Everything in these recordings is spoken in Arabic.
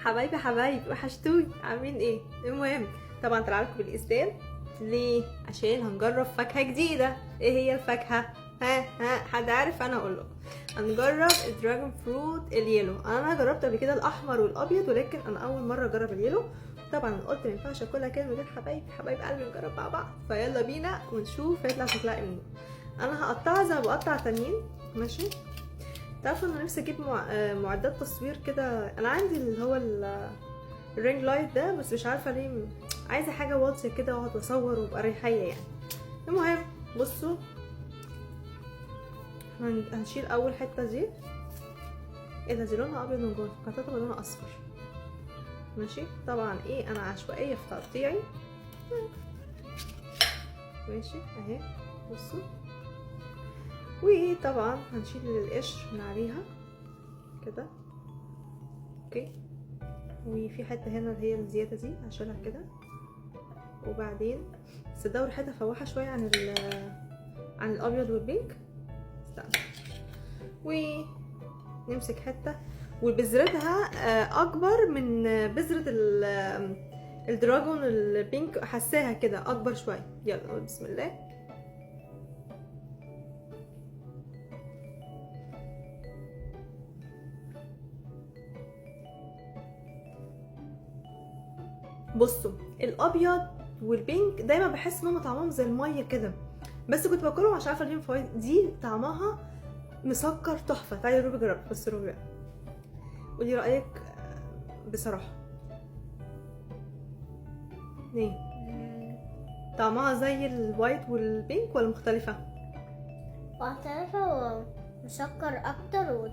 حبايبي حبايبي وحشتوني، عاملين ايه؟ المهم طبعا طلع لكم بالاسدال ليه؟ عشان هنجرب فاكهه جديده. ايه هي الفاكهه؟ ها حد عارف؟ انا اقول لكم هنجرب الدراجون فروت اليلو. انا جربت قبل كده الاحمر والابيض، ولكن انا اول مره اجرب اليلو. طبعا انا قلت ما ينفعش اكلها كده من غير حبايب قلبي، نجرب مع بعض. فيلا بينا ونشوف هيطلع شكلها ايه منه. انا هقطعها زي ما بقطع تانيين، ماشي؟ تعرفوا انا نفسي اجيب معدات تصوير كده. انا عندي اللي هو الرينج لايت ده، بس مش عارفه ليه عايزه حاجه واطيه كده واقعد اصور وابقى ريحيه يعني. المهم بصوا، هنشيل اول حته دي. ايه ده؟ دي لونها ابيض من جوه، كانت هتبقى لونها اصفر. ماشي طبعا ايه، انا عشوائيه في تقطيعي. ماشي اهي بصوا. وطبعا هنشيل القشر من عليها كده، اوكي. وفي حته هنا اللي هي الزياده دي هشيلها كده. وبعدين بس ده ريحتها فواحه شويه عن الابيض والبينك. استنى. ونمسك حته، وبذرتها اكبر من بذره الدراجون البينك، حساها كده اكبر شويه. يلا نقول بسم الله. بصوا الابيض والبينك دايما بحس انهم طعمهم زي الميه كده، بس كنت باكلهم عشان عارفه ليهم فوائد. دي طعمها مسكر تحفه. تعالي روبي جرب، بس روبي بقى قولي رايك بصراحه. ايه طعمها زي الوايت والبينك ولا مختلفه؟ مختلفة ومسكر أكتر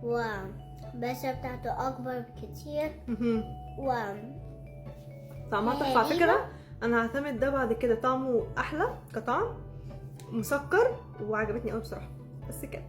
والبشرة بتاعته أكبر بكتير و طعمها تحفه على فكره. انا هعتمد ده بعد كده، طعمه احلى كطعم، مسكر وعجبتني قوي بصراحه. بس كده.